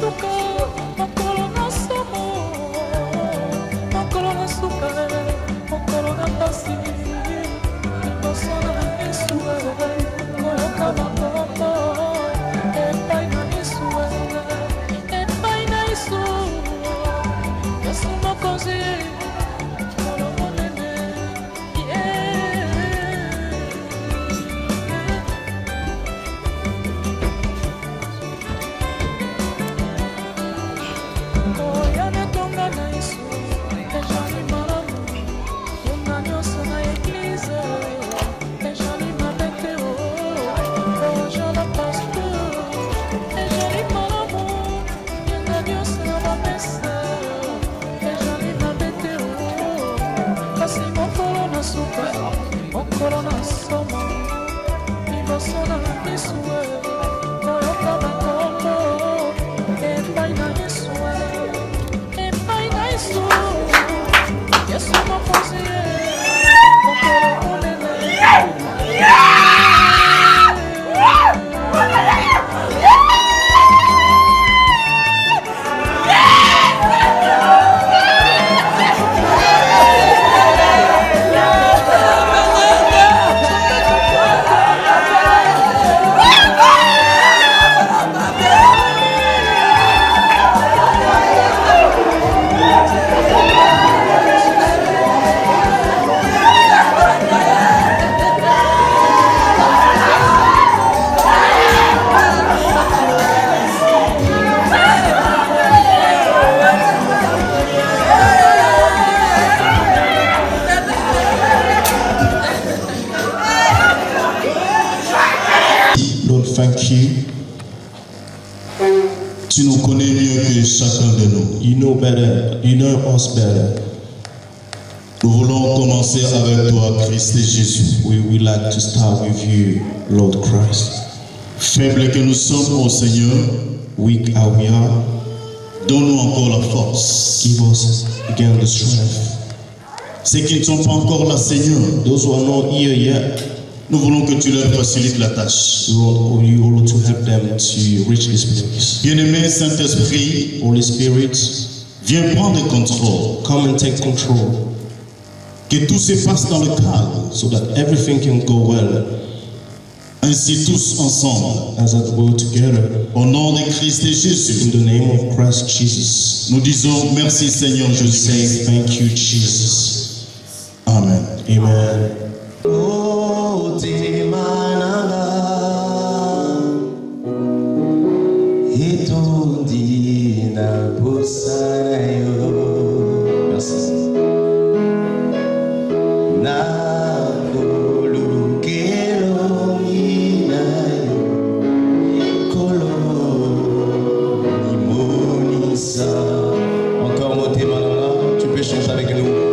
Thank you. Tu nous connais mieux que chacun de nous. You know better. You know us better. Nous voulons commencer avec toi, Christ et Jésus. We would like to start with you, Lord Christ. Faibles que nous sommes au Seigneur, weak as we are, donne-nous encore la force. Give us again the strength. Ceux qui ne sont pas encore là, Seigneur, those who are not here yet, nous voulons que tu leur facilites la tâche. We want you to help them to reach this place. Bien-aimé Saint-Esprit, Holy Spirit, viens prendre contrôle. Come and take control. Que tout se passe dans le cadre, so that everything can go well. Ainsi tous ensemble, as we go together, au nom de Christ et Jésus, in the name of Christ Jesus, nous disons merci Seigneur Jésus. Thank you Jesus. Amen. Amen. Encore monter maintenant, tu peux chanter avec nous.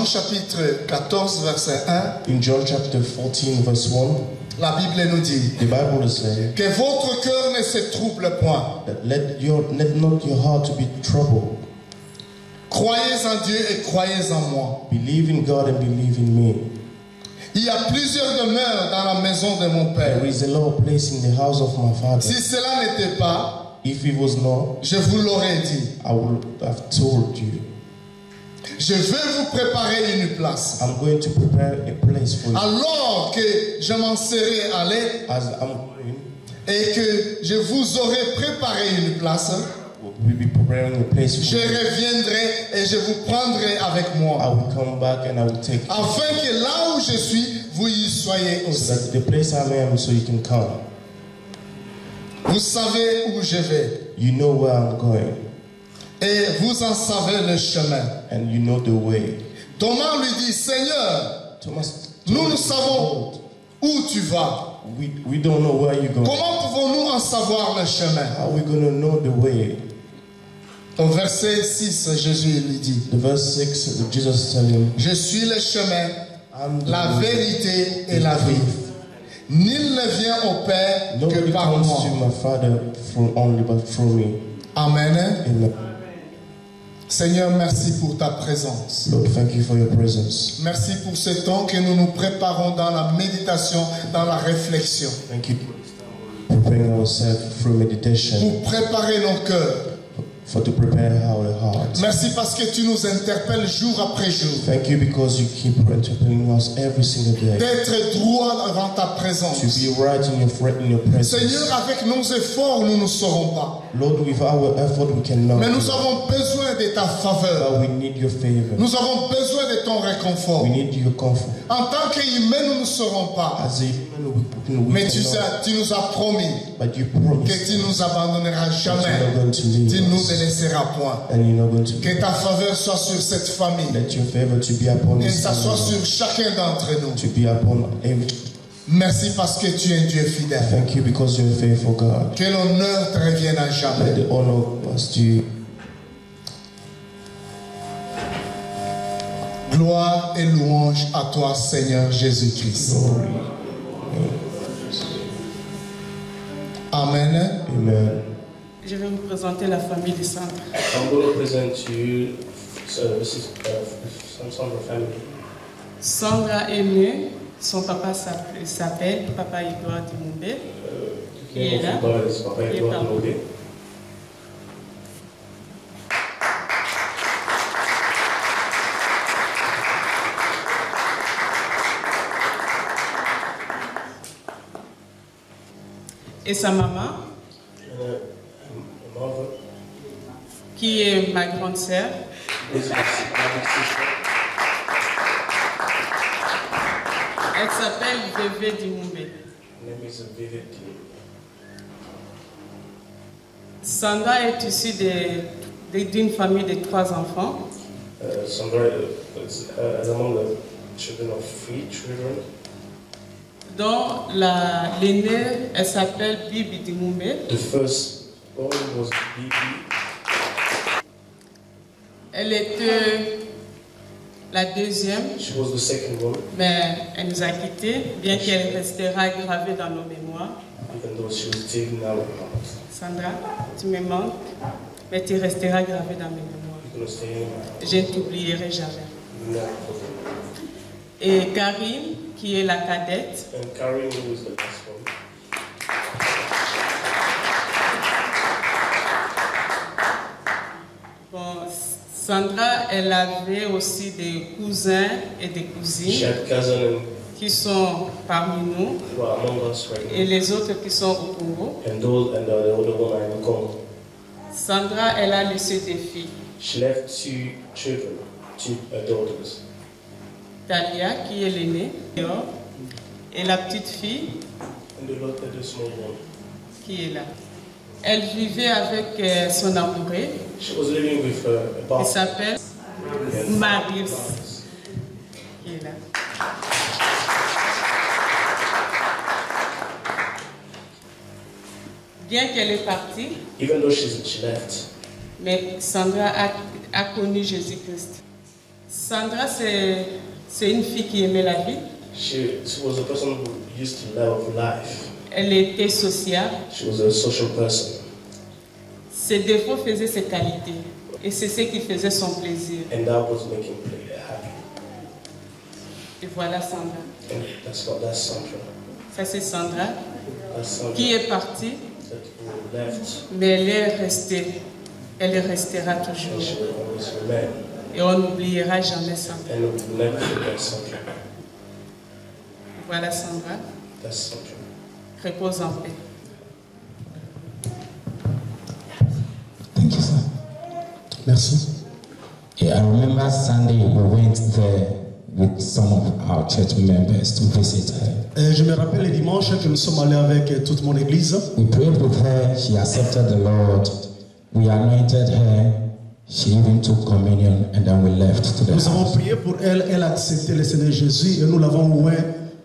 Jean chapitre 14 verset 1, In John chapter 14 verse 1, la Bible nous dit the Bible is saying que votre cœur ne se trouble point. that let not your heart to be troubled. Croyez en Dieu et croyez en moi. Believe in God and believe in me. Il y a plusieurs demeures dans la maison de mon Père. There is a lot of place in the house of my Father. Si cela n'était pas, If it was not, je vous l'aurais dit. I would have told you. Je vais vous préparer une place. I'm going to prepare a place for you. Alors que je m'en serai allé As I'm going, et que je vous aurai préparé une place, we'll be preparing a place je for you. reviendrai et je vous prendrai avec I moi. will come back and I will take you. Afin que là où je suis, vous y soyez So aussi. that the place I am, so you can come. Vous savez où je vais You know where I'm going, et vous en savez le chemin. and you know the way. Thomas lui dit, Seigneur, Thomas, nous savons où tu vas. we don't know where you're going. Comment pouvons-nous en savoir le chemin? How are we going to know the way? Au verset 6, Jésus lui dit, The verse 6, Jesus telling him, je suis le chemin, I'm the la way, vérité et la vie. Nul ne vient au Père que Nobody par comes moi. to my Father only but through me. Amen. Amen. Seigneur, merci pour ta présence. Lord, thank you for your presence. Merci pour ce temps que nous nous préparons dans la méditation, dans la réflexion. Thank you for preparing ourselves through meditation, Pour préparer nos cœurs. to prepare our hearts. Merci parce que tu nous interpelles jour après jour. Thank you because you keep interpellating us every single day. D'être droit devant ta To présence. be right in your presence. Seigneur, avec nos efforts, nous ne saurons pas. Lord, with our effort we cannot. Mais nous avons besoin de ta faveur. But we need your favor. Nous avons besoin de ton réconfort. We need your comfort. En tant qu'humains, nous ne saurons pas. As a human, we Mais cannot. tu nous as promis But you que promised tu nous abandonneras that you're jamais. not going to leave Tu nous us. délaisseras point. And you're not going to Que ta faveur soit sur cette famille. let your favor to be upon Que us. ça soit sur chacun d'entre nous. To be upon every. Merci parce que tu es un Dieu fidèle. Thank you because you're a faithful God. Que l'honneur te revienne à Let jamais. the honor must you. Gloire et louange à toi, Seigneur Jésus-Christ. Glory. Amen. Amen. Je vais vous présenter la famille de Sandra. I'm going to present to you this is some Sandra family. Sandra est née, son papa s'appelle Papa Edouard Dimoumbé. The name of God is Papa Edouard Dimoumbé. Et sa maman, A mother. qui est ma grande sœur. This is my big sister. Elle s'appelle Bébé Dimoumbé. Her name is Vivid. Sandra est issue d'une famille de 3 enfants. Sandra is among the children of 3 children. Dont l'aînée, elle s'appelle Bibi Dimoumbé. The first born was Bibi. Elle était la deuxième, She was the second one, mais elle nous a quittés, bien qu'elle restera gravée dans nos mémoires. even though she was taken out of our hearts. Sandra, tu me manques, mais tu resteras gravée dans mes mémoires. You're going to stay in my Je ne t'oublierai jamais. never. Et Karine, qui est la cadette, And Karim, who is the last one. bon, Sandra, elle avait aussi des cousins et des She cousines had cousin qui sont parmi nous who are among us right et now. les autres qui sont au Congo. And those and the other one are in the Congo. Sandra, elle a laissé des filles. She left 2 children, 2 daughters. Talia, qui est l'aînée, et la petite fille And the small one. qui est là. Elle vivait avec son amoureux, She was living with a qui partner. s'appelle Marius, qui est là. Bien qu'elle est partie, Even though she left, mais Sandra a connu Jésus-Christ. Sandra, c'est une fille qui aimait la vie. She was a person who used to love life. Elle était sociable. She was a social person. Ses défauts faisaient ses qualités. Et c'est ce qui faisait son plaisir. And that was making her happy. Et voilà Sandra. And that's Sandra. Ça c'est Sandra. That's Sandra. Qui est partie. That left. Mais elle est restée. Elle restera toujours. And she will always remain. Et on n'oubliera jamais Sandra. And we will never forget Sandra. Voilà Sandra. That's Sandra. Repose en paix. Thank you, sir. Merci. Yeah, I remember Sunday we went there with some of our church members to visit her. Je me rappelle le dimanche que nous sommes allés avec toute mon église. We prayed with her, she accepted the Lord, we anointed her, she even took communion, and then we left to the Nous avons house. prié pour elle, elle a accepté le Seigneur Jésus et nous l'avons oint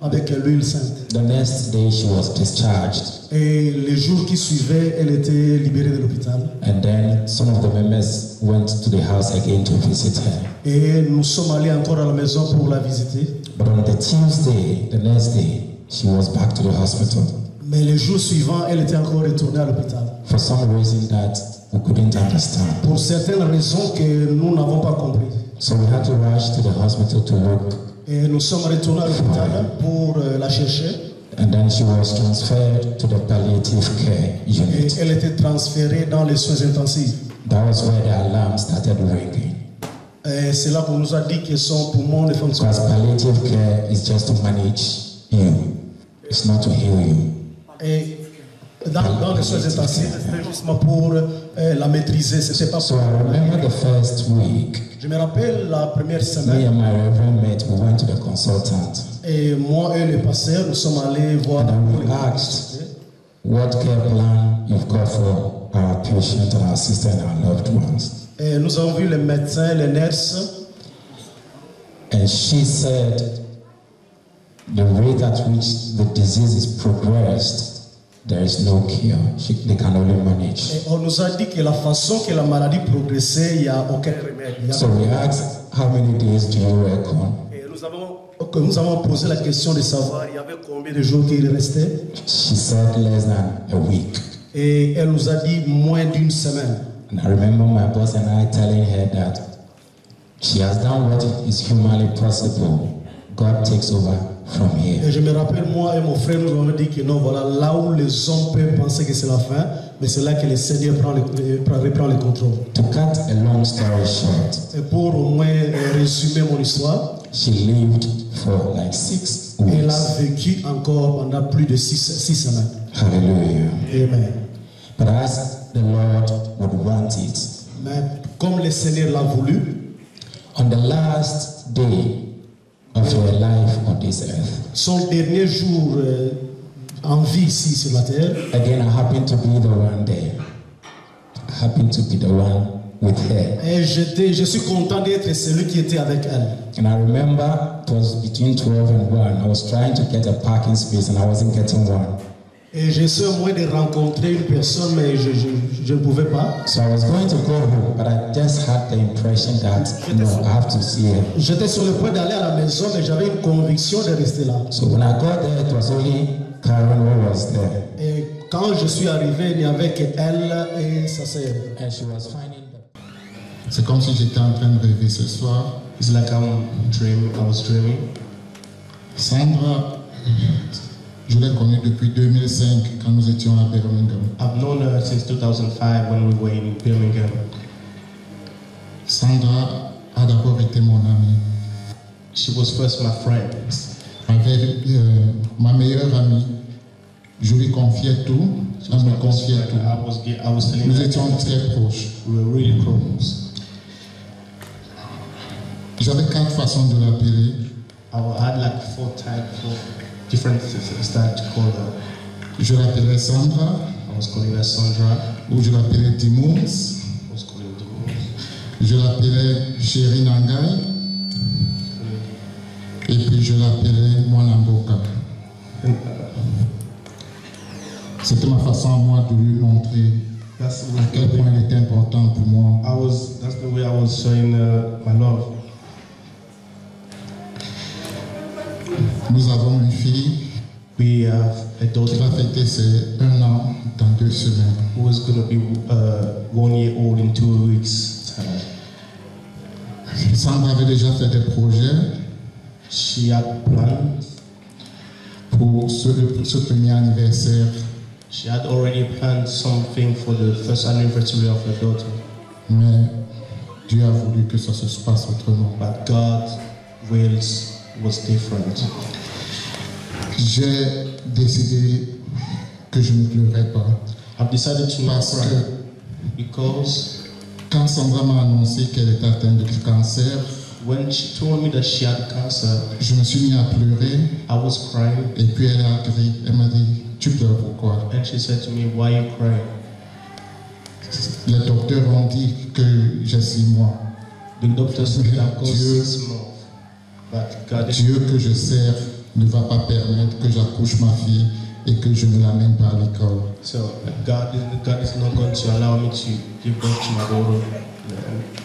avec l'huile sainte. The next day she was discharged, Et les jours qui suivaient, elle était libérée de l'hôpital. and then some of the members went to the house again to visit her. Et nous sommes allés encore à la maison pour la visiter. But on the Tuesday, the next day, she was back to the hospital. Mais les jours suivants, elle était encore retournée à l'hôpital. For some reason that we couldn't understand. Pour certaines raisons que nous n'avons pas compris. So we had to rush to the hospital to look, Et nous sommes retournés à l'hôpital pour la chercher. and then she was transferred to the palliative care Et unit. elle était transférée dans les soins intensifs. That was where the alarm started ringing. Et c'est là qu'on nous a dit que son poumon ne fonctionne Because pas. palliative care is just to manage you. It's not to heal you. Et dans les soins intensifs, c'était justement pour la maîtriser. C'était pas So pour... I remember the first week, Je me rappelle la première me semaine. and my reverend mate, we went to the consultant. Et moi et le pasteur, nous sommes allés voir And then we asked, what care plan you've got for our patient and our sister and our loved ones? Et nous avons vu les médecins, les nurses. And she said, the rate at which the disease is progressed, there is no cure. They can only manage. Et on nous a dit que la façon que la maladie progressait, il n'y a aucun remède. Il y a- So we asked, how many days do you reckon? Et nous avons posé la question de savoir il y avait combien de jours qu'il restait. She said less than a week. Et elle nous a dit moins d'une semaine. And I remember my boss and I telling her that she has done what is humanly possible. God takes over from Et here. je me rappelle, moi et mon frère, nous avons dit que non, voilà, là où les hommes peuvent penser que c'est la fin, mais c'est là que le Seigneur reprend le contrôle. To cut a long story short, Et pour au moins résumer mon histoire, she lived for like 6 elle weeks. a vécu encore pendant plus de 6 semaines. Hallelujah. Amen. But as the Lord would want it, Mais comme le Seigneur l'a voulu, on the last day of her life on this earth, son dernier jour en vie ici sur la terre, again I happened to be the one there. I happened to be the one with her. et je suis content d'être celui qui était avec elle. And I remember it was between 12 and 1. I was trying to get a parking space and I wasn't getting one. Et j'essaie au moins de rencontrer une personne, mais je ne pouvais pas. So I was going to go home, but I just had the impression that, no, I have to see her. J'étais sur le point d'aller à la maison, mais j'avais une conviction de rester là. So when I got there, it was only Karen who was there. Et quand je suis arrivé, il n'y avait qu'elle et sa sœur. And she was finding the... C'est comme si j'étais en train de rêver ce soir. It's like I was dreaming. Sandra, je l'ai connue depuis 2005 quand nous étions à Birmingham. I've known her since 2005 when we were in Birmingham. Sandra a d'abord été mon amie. She was first my friend. Avec ma meilleure amie, je lui confiais tout, elle me confiait tout. I was telling Nous her étions très proches. we were really close. J'avais 4 façons de l'appeler. I had like 4 different styles to call her. Je l'appelais Sandra, I was calling her Sandra. ou je l'appelais Dimous. I was calling her Je l'appelais Chéri Nangai. Et puis je l'appelais Mwanamboka. C'était ma façon à moi de lui montrer à quel point il était important pour moi. That's the way I was showing my love. fille We have a daughter qui va fêter ses 1 an dans 2 semaines. who is going to be 1 year old in 2 weeks' time. Sandra avait déjà fait des projets She had planned. pour ce premier anniversaire. She had already planned something for the first anniversary of her daughter. Mais Dieu a voulu que ça se passe autrement. But God's wills was different. J'ai décidé que je ne pleurais pas. I've decided to not Parce cry que because quand Sandra m'a annoncé qu'elle était atteinte de cancer, when she told me that she had cancer, je me suis mis à pleurer. I was crying, Et puis elle m'a dit, tu pleures pourquoi? and she said to me, "Why are you crying?" Les docteurs ont dit que j'ai 6 mois. The doctor said that I've got Dieu- 6 months, but God is Dieu que je sers ne va pas permettre que j'accouche ma fille et que je ne l'amène pas à l'école. so God is not going to allow me to give birth to my daughter.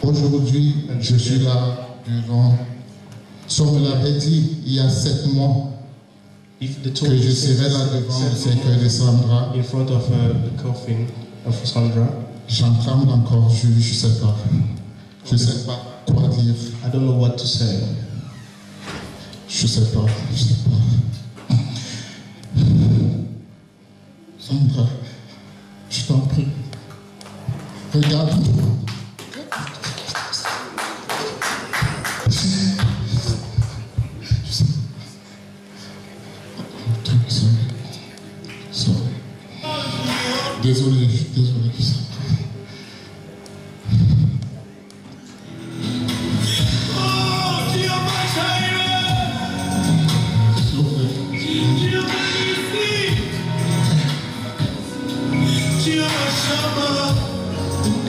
Aujourd'hui, je suis là devant. Si on me l'avait dit il y a 7 mois If they told que me je serais là devant le cercueil de Sandra, in front of the coffin of Sandra, j'en tremble encore, je ne sais pas. Je ne sais pas quoi dire. I don't know what to say. Je sais pas, je sais pas. Sandra, je t'en prie. Regarde. Désolé.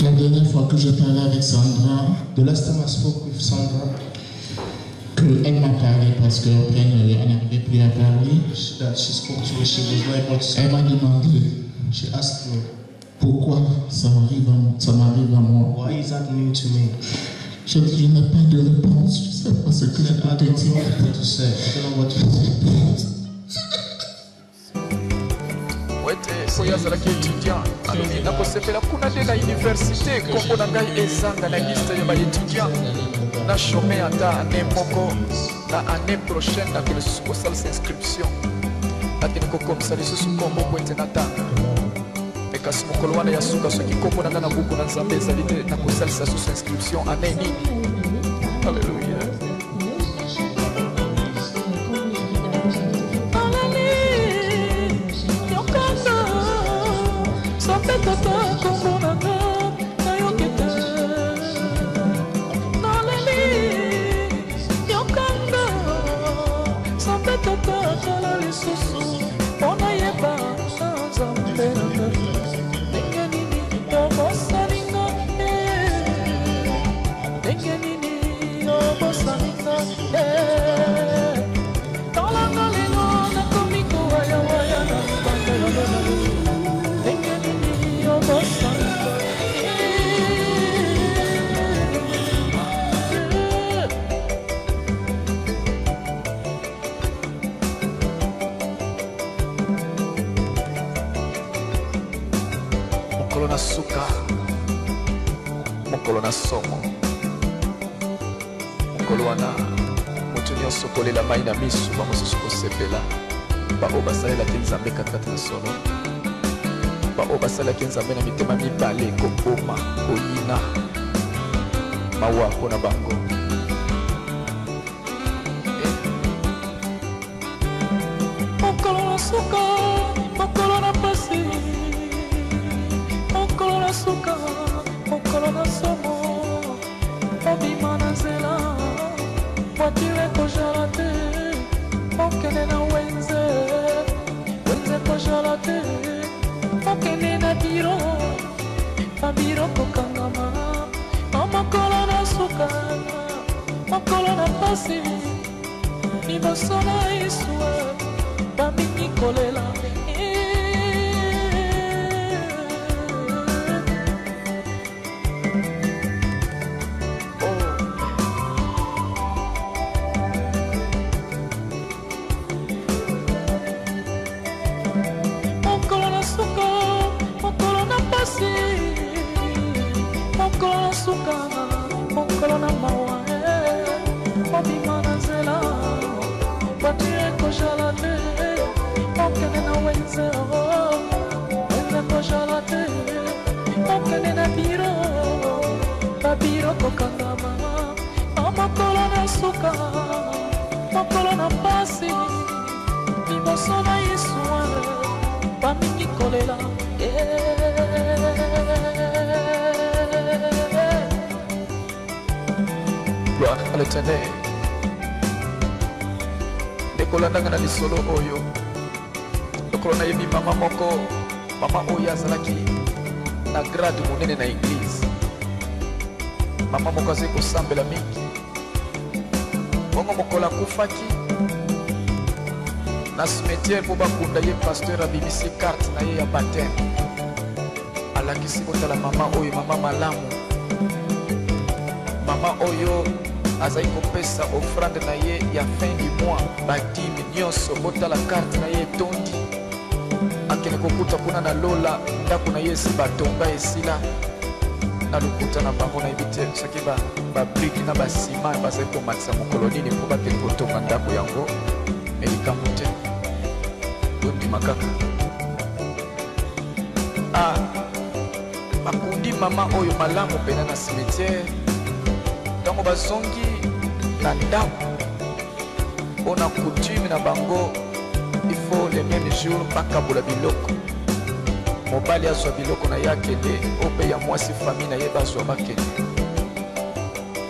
La dernière fois que j'ai parlé avec Sandra, The last time I spoke with Sandra, elle m'a parlé parce qu'après elle n'arrivait plus à parler. that she spoke to me, she was not able to speak. Elle m'a demandé She asked me, pourquoi ça m'arrive à moi. "Why is that happening to me?" Je n'ai pas de réponse, je ne sais pas ce que je I peux te don't know dire. what to say. I don't know what to say. wete oyo azalaki étudiant alobi nakosepela kuna nde na université kombo na ngai ezanga na liste ya baétudiant na chome ata ane moko na année prochaine nakende susu kosalisa inscription nakende kokomisa lisusu kombo po ete natanga me kasi mokolo wana ya suka soki kombo na ngai na buku na nzambe ezali te nakosalisa susu inscription ane nini. Alleluya. Mokolo na suka, mokolo na somo, mokolo wana moto nyonso kolela mai na miso bamosusu kosepela bao basalelaki nzambe katikati na solo bao basalelaki nzambe na mitema mibale koboma koyina mawa mpo na bango. Mokolo na suka, mokolo na pasi, mokolo na suka, mokolo na somo, obima na nzela, voiture kozala te, okende na wenze, wenze kozala te, okende na biro, na biro kokangama, mokolo na suka, mokolo na pasi, liboso na Yesu bamingi kolela. mokolo suka mokolo na mawa obima na nzela batu ekoshala te okende na wenze wenze koshala te okende na biro babiro kokangama mokolo na suka mokolo na pasi liboso na yesu bamingi kolela gloire à l'éternel ndekolandanga na lisolo oyo lokolo nayebi mama moko mama oyo azalaki na grade monene na eglise mama moko azali kosambela mingi bongo mokolo akufaki na cimetière mpo bakunda ye pasteur abimisi carte na ye ya bateme alakisi kotala mama oyo mama malamu mama oyo azali kopesa offrande na ye ya fin du mois badime nyonso botala carte na ye etondi akende kokuta kuna na lola ndako na ye esi batonga esila na lokuta na bango nayebi te soki babrike na basima bazali komatisa mokolo nini mpo bakende kotonga ndako yango me likambo te tondima kaka bakundi mama oyo malamu pena na cimetière ntango bazongi na ndako mpona coutume na bango il faut le même jour bakabola biloko mobali azwa biloko na ye akende ope ya mwasi famille na ye bazwa bakende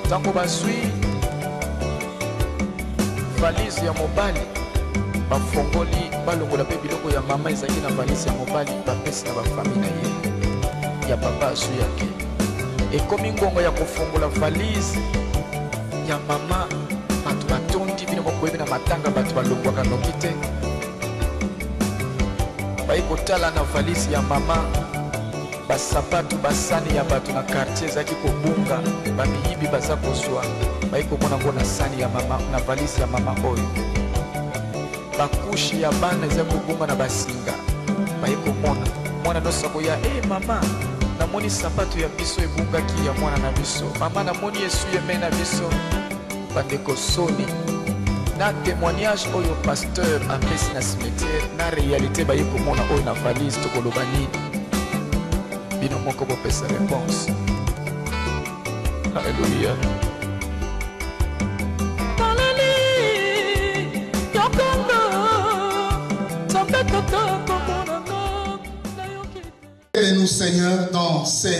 ntango bazwi valise ya mobali bafongoli balongola mpe biloko ya mama ezalaki na valise ya mobali bapesi na bafamille na ye ya papa azwi yake ekomi ngongo ya kofongola valise ya mama bato batondi bino mokoyebi na matanga bato balongwaka noki te bayi kotala na valise ya mama basapatu basani ya bato na quartier ezalaki kobunga bamiyibi baza kozwa bayi komona ngo na sani ya mama na valise ya mama oyo bakushi ya bana eza kobunga na basinga bayi komona mwana nyonso akoya mama namoni sapatu ya biso ebungaki ya mwana na biso mama namoni esu yeme na biso bandeko soni na témoignage oyo pasteur apesi na cimetière na réalité baye komona oyo na valise tokoloba nini bino moko bopesa réponse alleluya Aide-nous, Seigneur, dans ces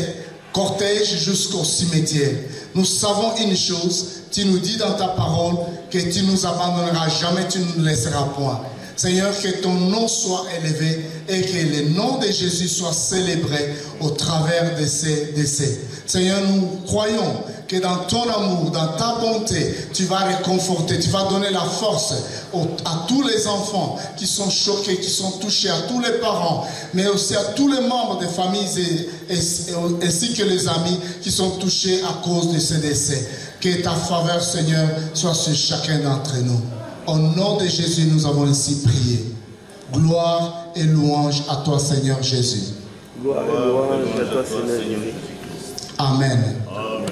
cortèges jusqu'au cimetière. Nous savons une chose, tu nous dis dans ta parole que tu nous abandonneras jamais, tu ne nous laisseras point. Seigneur, que ton nom soit élevé et que le nom de Jésus soit célébré au travers de ces décès. Seigneur, nous croyons que dans ton amour, dans ta bonté, tu vas réconforter, tu vas donner la force à tous les enfants qui sont choqués, qui sont touchés, à tous les parents, mais aussi à tous les membres des familles ainsi que les amis qui sont touchés à cause de ces décès. Que ta faveur, Seigneur, soit sur chacun d'entre nous. Au nom de Jésus, nous avons ainsi prié. Gloire et louange à toi, Seigneur Jésus. Gloire et louange à toi, Seigneur Jésus. Amen. Oh,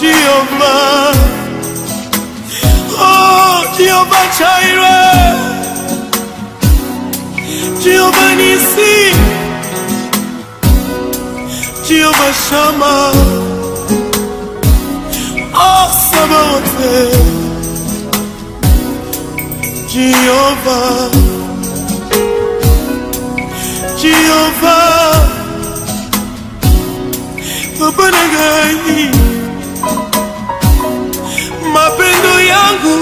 Jehovah, oh Jehovah Jireh, Jehovah Nissi, Jehovah Shammah, oh Sabaoth, Jehovah, Jehovah, Papa Nagai, mapendo yangu,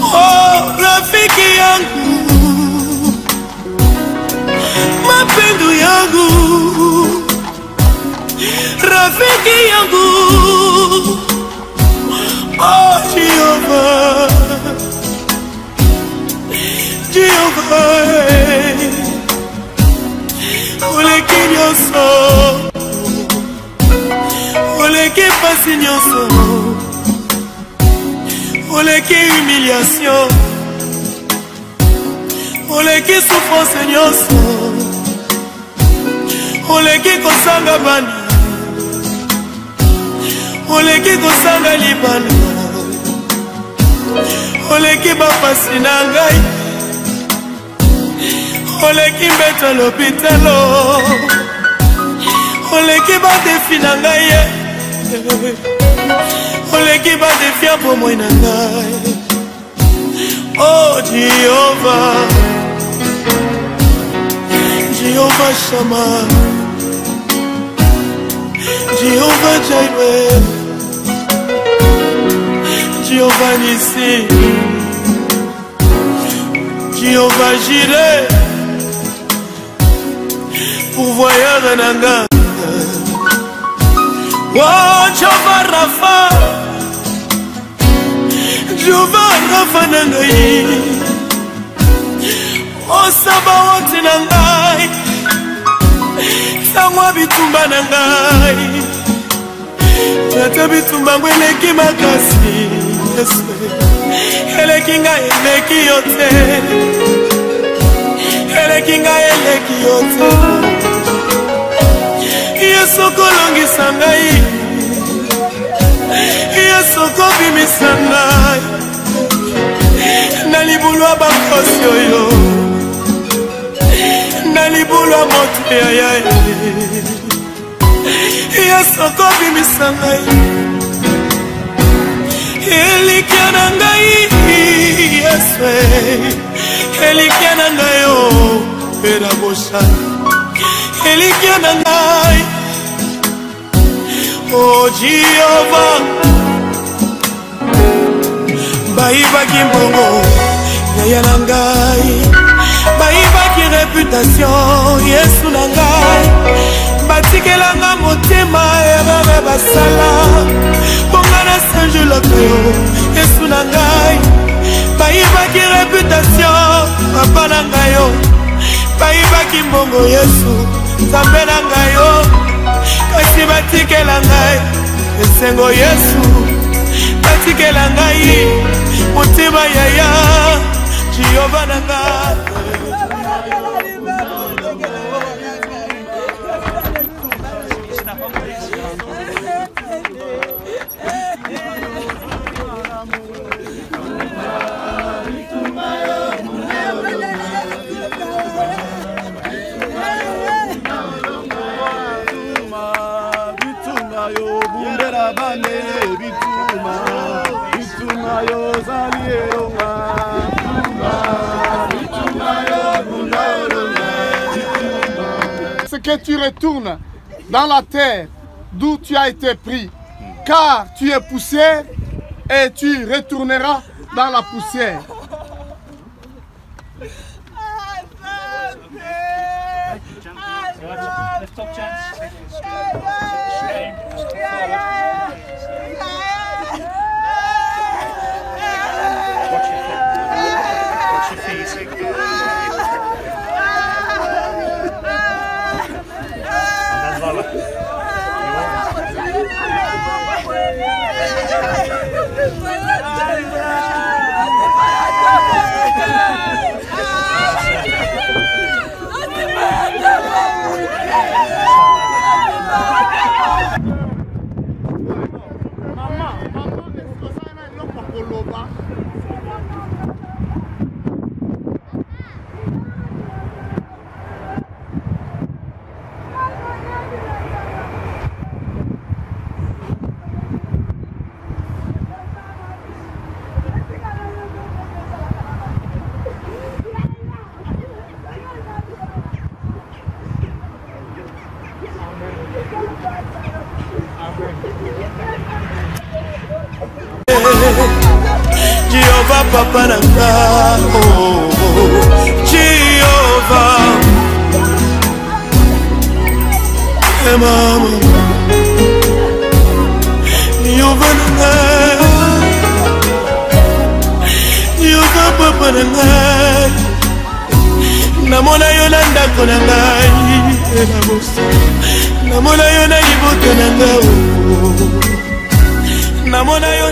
oh rafiki yangu, mapendo yangu, rafiki yangu, oh Jehovah, Jehovah, oleki nyonso, oleki pasi nyonso, oleki humiliation, oleki souffrance nyonso, oleki kosanga bana, oleki kosanga libana, oleki bapasi na ngai, oleki mbeto l'hôpitalo, oleki badefi na ngai ye, oleki badefi ya bomoi na ngai. Oh Jehovah, Jehovah Shammah, Jehovah Jireh, Jehovah Nissi, Jehovah Jireh, pourvoyeur nanga, oh Jehovah Rapha, Jehovah Rapha nangai, oh Sabaoth nangai, sangwa bitumba nangai, tata bitumba ngweleki makasi, eleki ngai eleki yote, eleki ngai eleki yote, Yesu kolongisa ngai, Yesu kobimisa ngai, na libulu ya bakosi oyo, na libulu ya moto ya yaye, Yesu kobimisa ngai, elikia na ngai, Yesu elikia na ngai o, pera boshani, elikia na ngai, oh Jehovah, baibaki mbongo yaya na ngai, baibaki réputation Yesu na ngai, batikelanga motema erreur basala, bonga na sanjolaka yo Yesu na ngai, baibaki réputation papa na ngai yo, baibaki mbongo Yesu nzambe na ngai yo, kasi batikela ngai esengo Yesu, batikela ngai motima yaya Jehova na ngai. C'est que tu retournes dans la terre d'où tu as été pris, car tu es poussière et tu retourneras dans la poussière. Jehova papa nanga Jehova mama Jehova nanga Jehova papa nanga namona yo na ndako na ngai namona yo na liboke na ngai namona yo